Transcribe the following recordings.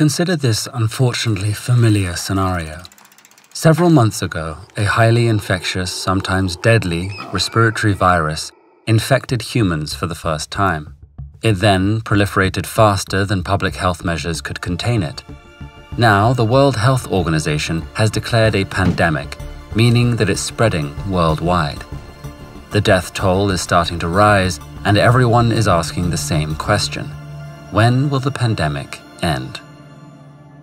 Consider this unfortunately familiar scenario. Several months ago, a highly infectious, sometimes deadly, respiratory virus infected humans for the first time. It then proliferated faster than public health measures could contain it. Now, the World Health Organization has declared a pandemic, meaning that it's spreading worldwide. The death toll is starting to rise, and everyone is asking the same question. When will the pandemic end?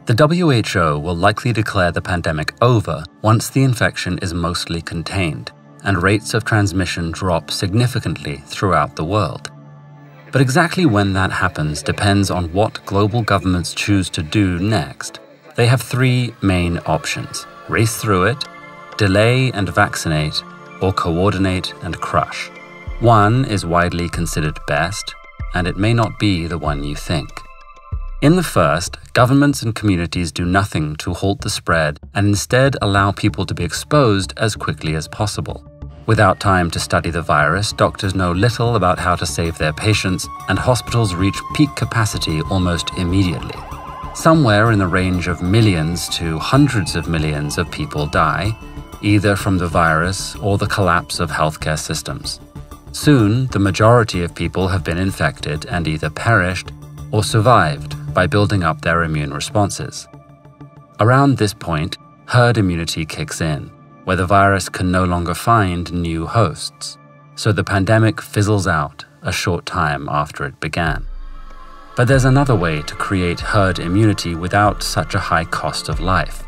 The WHO will likely declare the pandemic over once the infection is mostly contained and rates of transmission drop significantly throughout the world. But exactly when that happens depends on what global governments choose to do next. They have three main options: race through it, delay and vaccinate, or coordinate and crush. One is widely considered best, and it may not be the one you think. In the first, governments and communities do nothing to halt the spread and instead allow people to be exposed as quickly as possible. Without time to study the virus, doctors know little about how to save their patients, and hospitals reach peak capacity almost immediately. Somewhere in the range of millions to hundreds of millions of people die, either from the virus or the collapse of healthcare systems. Soon, the majority of people have been infected and either perished or survived by building up their immune responses. Around this point, herd immunity kicks in, where the virus can no longer find new hosts, so the pandemic fizzles out a short time after it began. But there's another way to create herd immunity without such a high cost of life.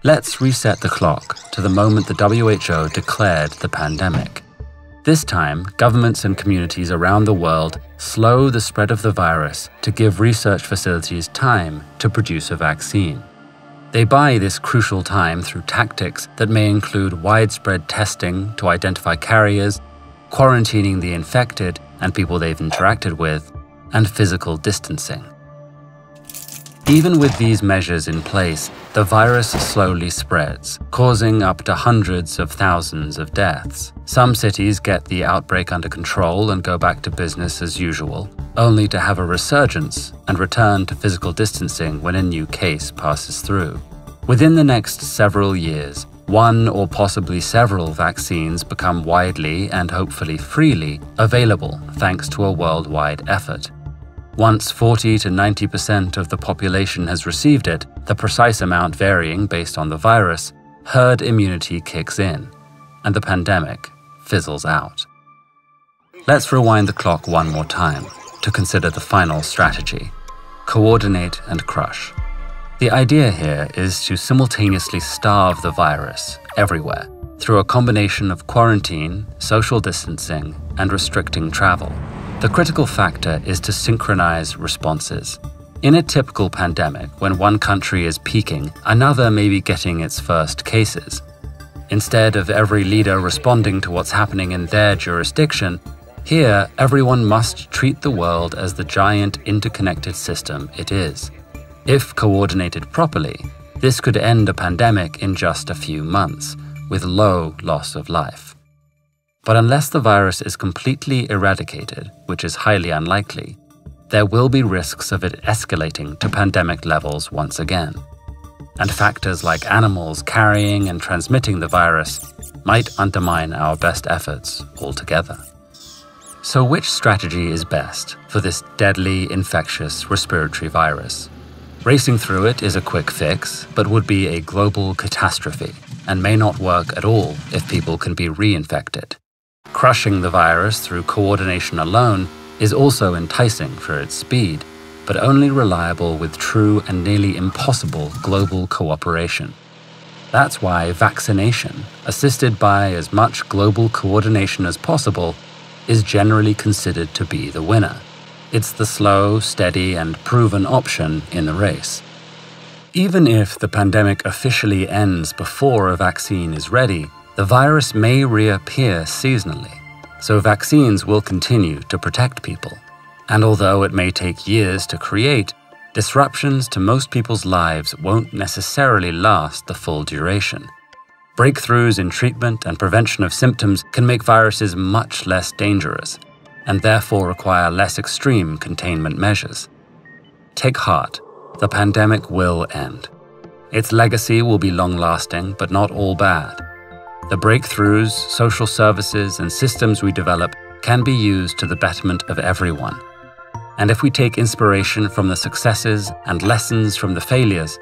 Let's reset the clock to the moment the WHO declared the pandemic. This time, governments and communities around the world slow the spread of the virus to give research facilities time to produce a vaccine. They buy this crucial time through tactics that may include widespread testing to identify carriers, quarantining the infected and people they've interacted with, and physical distancing. Even with these measures in place, the virus slowly spreads, causing up to hundreds of thousands of deaths. Some cities get the outbreak under control and go back to business as usual, only to have a resurgence and return to physical distancing when a new case passes through. Within the next several years, one or possibly several vaccines become widely and hopefully freely available thanks to a worldwide effort. Once 40 to 90% of the population has received it, the precise amount varying based on the virus, herd immunity kicks in, and the pandemic fizzles out. Let's rewind the clock one more time to consider the final strategy: coordinate and crush. The idea here is to simultaneously starve the virus everywhere through a combination of quarantine, social distancing, and restricting travel. The critical factor is to synchronize responses. In a typical pandemic, when one country is peaking, another may be getting its first cases. Instead of every leader responding to what's happening in their jurisdiction, here everyone must treat the world as the giant interconnected system it is. If coordinated properly, this could end a pandemic in just a few months, with low loss of life. But unless the virus is completely eradicated, which is highly unlikely, there will be risks of it escalating to pandemic levels once again. And factors like animals carrying and transmitting the virus might undermine our best efforts altogether. So which strategy is best for this deadly infectious respiratory virus? Racing through it is a quick fix, but would be a global catastrophe and may not work at all if people can be reinfected. Crushing the virus through coordination alone is also enticing for its speed, but only reliable with true and nearly impossible global cooperation. That's why vaccination, assisted by as much global coordination as possible, is generally considered to be the winner. It's the slow, steady, and proven option in the race. Even if the pandemic officially ends before a vaccine is ready, the virus may reappear seasonally, so vaccines will continue to protect people. And although it may take years to create, disruptions to most people's lives won't necessarily last the full duration. Breakthroughs in treatment and prevention of symptoms can make viruses much less dangerous, and therefore require less extreme containment measures. Take heart. the pandemic will end. Its legacy will be long-lasting, but not all bad. The breakthroughs, social services, and systems we develop can be used to the betterment of everyone. And if we take inspiration from the successes and lessons from the failures,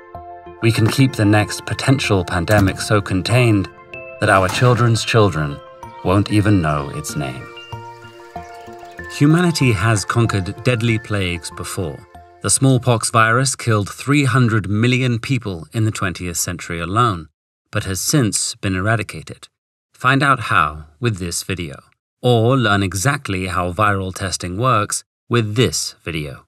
we can keep the next potential pandemic so contained that our children's children won't even know its name. Humanity has conquered deadly plagues before. The smallpox virus killed 300 million people in the 20th century alone, but has since been eradicated. Find out how with this video, or learn exactly how viral testing works with this video.